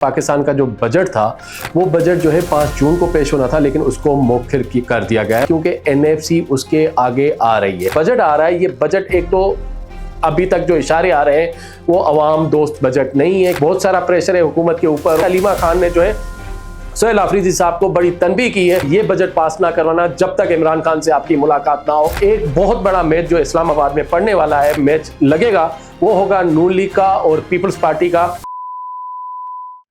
पाकिस्तान का जो बजट था वो बजट जो है 5 जून को पेश होना था, लेकिन उसको मौखिर कर दिया गया है क्योंकि एनएफसी उसके आगे आ रही है। बजट आ रहा है, ये बजट एक तो अभी तक जो इशारे आ रहे हैं वो अवाम दोस्त बजट नहीं है। बहुत सारा प्रेशर है हुकूमत के ऊपर। हलीमा खान ने जो है सोहेल आफरीदी साहब को बड़ी तनबीह की है, ये बजट पास ना करवाना जब तक इमरान खान से आपकी मुलाकात ना हो। एक बहुत बड़ा मैच जो इस्लामाबाद में पड़ने वाला है, मैच लगेगा, वो होगा नून लीग का और पीपल्स पार्टी का।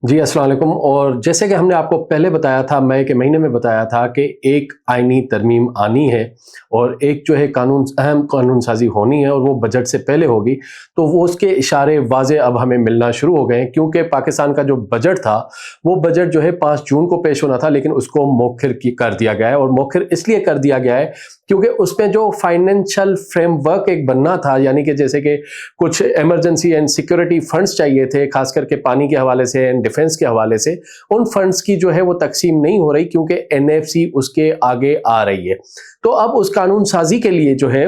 जी अस्सलाम वालेकुम। और जैसे कि हमने आपको पहले बताया था, मई के महीने में बताया था कि एक आईनी तरमीम आनी है और एक जो है अहम कानून साजी होनी है और वो बजट से पहले होगी। तो वो उसके इशारे वाजे अब हमें मिलना शुरू हो गए क्योंकि पाकिस्तान का जो बजट था वो बजट जो है 5 जून को पेश होना था, लेकिन उसको मौखिर कर दिया गया है। और मौखिर इसलिए कर दिया गया है क्योंकि उसमें जो फाइनेंशियल फ्रेमवर्क एक बनना था, यानी कि जैसे कि कुछ इमरजेंसी एंड सिक्योरिटी फंड्स चाहिए थे, खास करके पानी के हवाले से एंड डिफेंस के हवाले से, उन फंड्स की जो है वो तकसीम नहीं हो रही क्योंकि एनएफसी उसके आगे आ रही है। तो अब उस कानून साजी के लिए जो है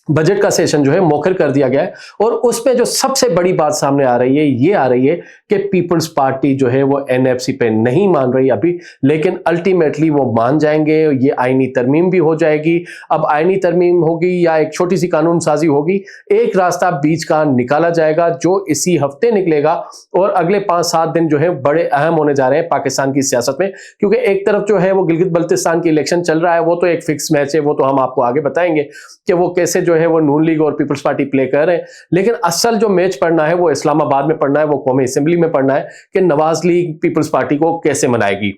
बजट का सेशन जो है मौखिर कर दिया गया है। और उसमें जो सबसे बड़ी बात सामने आ रही है, ये आ रही है कि पीपल्स पार्टी जो है वो एनएफसी पे नहीं मान रही अभी, लेकिन अल्टीमेटली वो मान जाएंगे। ये आईनी तरमीम भी हो जाएगी। अब आईनी तरमीम होगी या एक छोटी सी कानून साजी होगी, एक रास्ता बीच का निकाला जाएगा जो इसी हफ्ते निकलेगा। और अगले 5-7 दिन जो है बड़े अहम होने जा रहे हैं पाकिस्तान की सियासत में, क्योंकि एक तरफ जो है वो गिलगित बल्तिस्तान की इलेक्शन चल रहा है, वो तो एक फिक्स मैच है, वो तो हम आपको आगे बताएंगे कि वो कैसे जो है वो नून लीग और पीपल्स पार्टी प्ले कर रहे हैं। लेकिन असल जो मैच पड़ना है वो इस्लामाबाद में पड़ना है, वो कौमी असेंबली में पड़ना है कि नवाज लीग पीपल्स पार्टी को कैसे मनाएगी।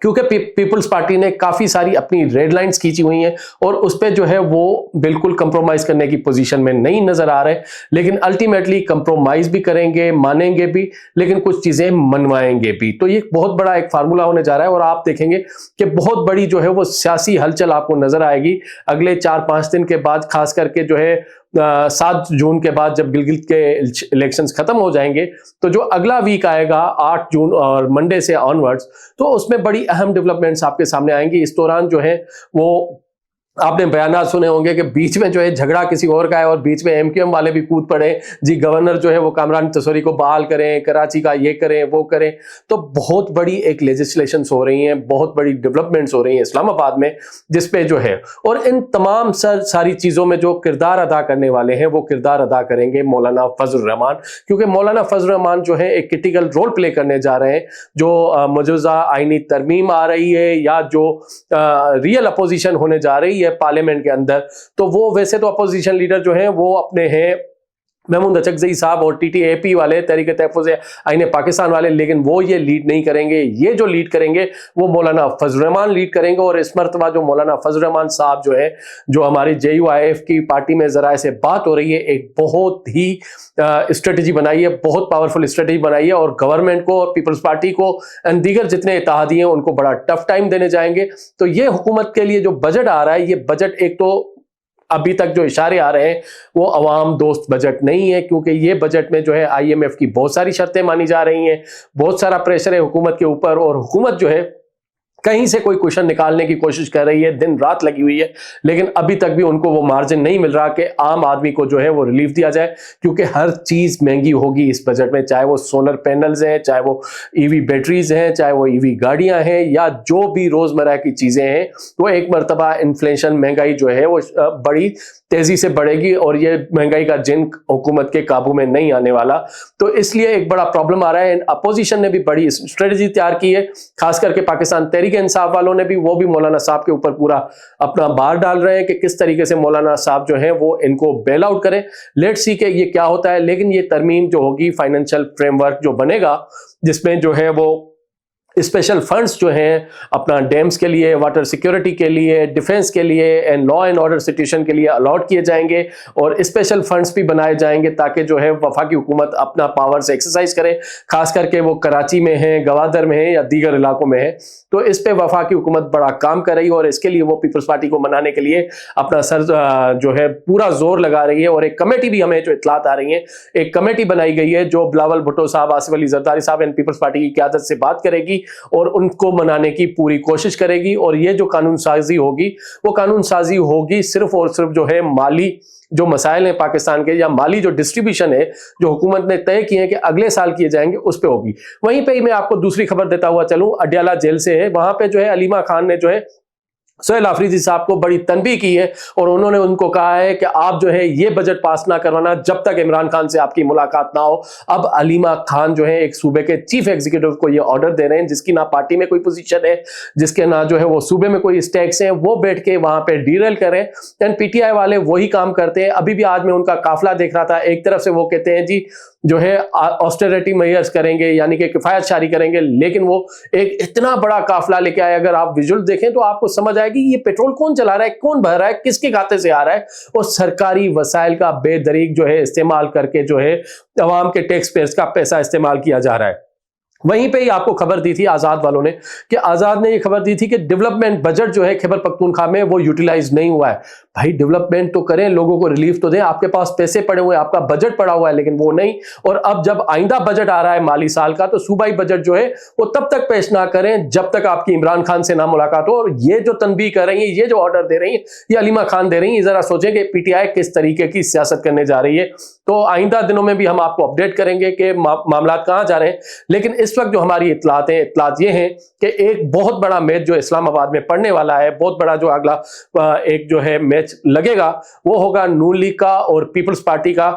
क्योंकि पीपल्स पार्टी ने काफी सारी अपनी रेड लाइंस खींची हुई हैं और उस पे जो है वो बिल्कुल कंप्रोमाइज करने की पोजीशन में नहीं नजर आ रहे, लेकिन अल्टीमेटली कंप्रोमाइज भी करेंगे, मानेंगे भी, लेकिन कुछ चीजें मनवाएंगे भी। तो ये बहुत बड़ा एक फार्मूला होने जा रहा है और आप देखेंगे कि बहुत बड़ी जो है वो सियासी हलचल आपको नजर आएगी अगले 4-5 दिन के बाद, खास करके जो है 7 जून के बाद जब गिलगित के इलेक्शंस खत्म हो जाएंगे, तो जो अगला वीक आएगा 8 जून और मंडे से ऑनवर्ड्स, तो उसमें बड़ी अहम डेवलपमेंट्स आपके सामने आएंगी। इस दौरान जो है वो आपने बयानात सुने होंगे कि बीच में जो है झगड़ा किसी और का है और बीच में एमक्यूएम वाले भी कूद पड़े जी, गवर्नर जो है वो कामरान तसोरी को बहाल करें, कराची का ये करें वो करें। तो बहुत बड़ी एक लेजिस्लेशंस हो रही हैं, बहुत बड़ी डेवलपमेंट्स हो रही हैं इस्लामाबाद में, जिसपे जो है, और इन तमाम सारी चीज़ों में जो किरदार अदा करने वाले हैं वो किरदार अदा करेंगे मौलाना फजल रहमान, क्योंकि मौलाना फजल रहमान जो है एक क्रिटिकल रोल प्ले करने जा रहे हैं। जो मौजूदा आईनी तरमीम आ रही है या जो रियल अपोजिशन होने जा रही है पार्लियामेंट के अंदर, तो वो वैसे तो अपोजिशन लीडर जो हैं वो अपने हैं महमूद अचकज़ई साहब और टीटीएपी वाले, तहरीक तहफ़्फ़ुज़ आईन पाकिस्तान वाले, लेकिन वो ये लीड नहीं करेंगे। ये जो लीड करेंगे वो मौलाना फजल रहमान लीड करेंगे। और इस मरतबा जो मौलाना फजल रहमान साहब जो है, जो हमारी JUIF की पार्टी में ज़राए से बात हो रही है, एक बहुत ही स्ट्रेटजी बनाई है, बहुत पावरफुल स्ट्रेटजी बनाई है और गवर्नमेंट को और पीपल्स पार्टी को एंड दीगर जितने इत्तेहादी हैं उनको बड़ा टफ टाइम देने जाएंगे। तो ये हुकूमत के लिए जो बजट आ रहा है, ये बजट एक तो अभी तक जो इशारे आ रहे हैं वो अवाम दोस्त बजट नहीं है, क्योंकि ये बजट में जो है IMF की बहुत सारी शर्तें मानी जा रही हैं, बहुत सारा प्रेशर है हुकूमत के ऊपर और हुकूमत जो है कहीं से कोई क्वेश्चन निकालने की कोशिश कर रही है, दिन रात लगी हुई है, लेकिन अभी तक भी उनको वो मार्जिन नहीं मिल रहा कि आम आदमी को जो है वो रिलीफ दिया जाए, क्योंकि हर चीज़ महंगी होगी इस बजट में, चाहे वो सोलर पैनल्स हैं, चाहे वो EV बैटरीज हैं, चाहे वो EV गाड़ियां हैं, या जो भी रोज़मर्रा की चीज़ें हैं, वो एक मरतबा इन्फ्लेशन, महंगाई जो है वो बड़ी तेज़ी से बढ़ेगी और ये महंगाई का जिन हुकूमत के काबू में नहीं आने वाला। तो इसलिए एक बड़ा प्रॉब्लम आ रहा है। अपोजिशन ने भी बड़ी स्ट्रेटजी तैयार की है, खास करके पाकिस्तान तहरीक इंसाफ वालों ने भी, वो भी मौलाना साहब के ऊपर पूरा अपना भार डाल रहे हैं कि किस तरीके से मौलाना साहब जो है वो इनको बेल आउट करें। लेट्स सी के ये क्या होता है। लेकिन ये तरमीम जो होगी, फाइनेंशियल फ्रेमवर्क जो बनेगा, जिसमें जो है वो स्पेशल फंड्स जो हैं अपना डैम्स के लिए, वाटर सिक्योरिटी के लिए, डिफेंस के लिए and law and order situation के लिए अलॉट किए जाएंगे और स्पेशल फंड्स भी बनाए जाएंगे ताकि जो है वफाकी हुकूमत अपना पावर से एक्सरसाइज करे, खास करके वो कराची में है, गवादर में है या दीगर इलाकों में है। तो इस पे वफाकी हुकूमत बड़ा काम कर रही है और इसके लिए वो पीपल्स पार्टी को मनाने के लिए अपना सर जो है पूरा जोर लगा रही है। और एक कमेटी भी हमें जो इतलात आ रही है, एक कमेटी बनाई गई है जो बिलावल भुट्टो साहब, आसिफ अली जरदारी साहब एंड पीपल्स पार्टी की क़यादत से बात करेगी और उनको मनाने की पूरी कोशिश करेगी। और ये जो कानून साजी होगी वो कानून साजी होगी सिर्फ और सिर्फ जो है माली जो मसाइल हैं पाकिस्तान के, या माली जो डिस्ट्रीब्यूशन है जो हुकूमत ने तय किए हैं कि अगले साल किए जाएंगे, उस पे होगी। वहीं पे ही मैं आपको दूसरी खबर देता हुआ चलूं, अडयाला जेल से है, वहां पे जो है अलीमा खान ने जो है सोहेल आफरीदी साहब को बड़ी तनबीह की है और उन्होंने उनको कहा है कि आप जो है ये बजट पास ना करवाना जब तक इमरान खान से आपकी मुलाकात ना हो। अब अलीमा खान जो है एक सूबे के चीफ एग्जीक्यूटिव को ये ऑर्डर दे रहे हैं, जिसकी ना पार्टी में कोई पोजीशन है, जिसके ना जो है वो सूबे में कोई स्टेक्स हैं, वो बैठ के वहां पे डीरेल करें। एंड पीटीआई वाले वही काम करते हैं। अभी भी आज मैं उनका काफिला देख रहा था, एक तरफ से वो कहते हैं जी जो है ऑस्टेरिटी मेजर्स करेंगे, यानी कि किफायत शारी करेंगे, लेकिन वो एक इतना बड़ा काफिला लेके आए, अगर आप विजुअल देखें तो आपको समझ आएगी ये पेट्रोल कौन चला रहा है, कौन भर रहा है, किसके खाते से आ रहा है, और सरकारी वसाइल का बेदरीक जो है इस्तेमाल करके जो है अवाम के टैक्स पेयर्स का पैसा इस्तेमाल किया जा रहा है। वहीं पे ही आपको खबर दी थी आजाद वालों ने कि आजाद ने ये खबर दी थी कि डेवलपमेंट बजट जो है खैबर पख्तूनख्वा में वो यूटिलाइज नहीं हुआ है। भाई डेवलपमेंट तो करें, लोगों को रिलीफ तो दें, आपके पास पैसे पड़े हुए हैं, आपका बजट पड़ा हुआ है, लेकिन वो नहीं। और अब जब आइंदा बजट आ रहा है माली साल का, तो सूबाई बजट जो है वो तब तक पेश ना करें जब तक आपकी इमरान खान से ना मुलाकात हो। और ये जो तनबीह कर रही है, ये जो ऑर्डर दे रही है, ये अलीमा खान दे रही है। जरा सोचें कि पीटीआई किस तरीके की सियासत करने जा रही है। तो आइंदा दिनों में भी हम आपको अपडेट करेंगे कि मामला कहां जा रहे हैं। लेकिन इस वक्त जो हमारी इत्तलात ये हैं कि एक बहुत बड़ा मैच जो इस्लामाबाद में पड़ने वाला है, बहुत बड़ा जो अगला एक जो है मैच लगेगा, वो होगा नून लीग का और पीपल्स पार्टी का।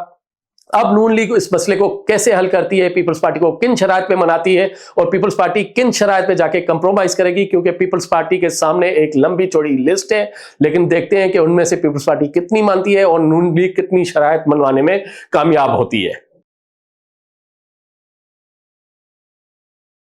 अब नून लीग इस मसले को कैसे हल करती है, पीपल्स पार्टी को किन शराइत पे मनाती है, और पीपल्स पार्टी किन शराइत पे जाके कंप्रोमाइज करेगी, क्योंकि पीपल्स पार्टी के सामने एक लंबी चौड़ी लिस्ट है। लेकिन देखते हैं कि उनमें से पीपल्स पार्टी कितनी मानती है और नून लीग कितनी शराइत मनवाने में कामयाब होती है।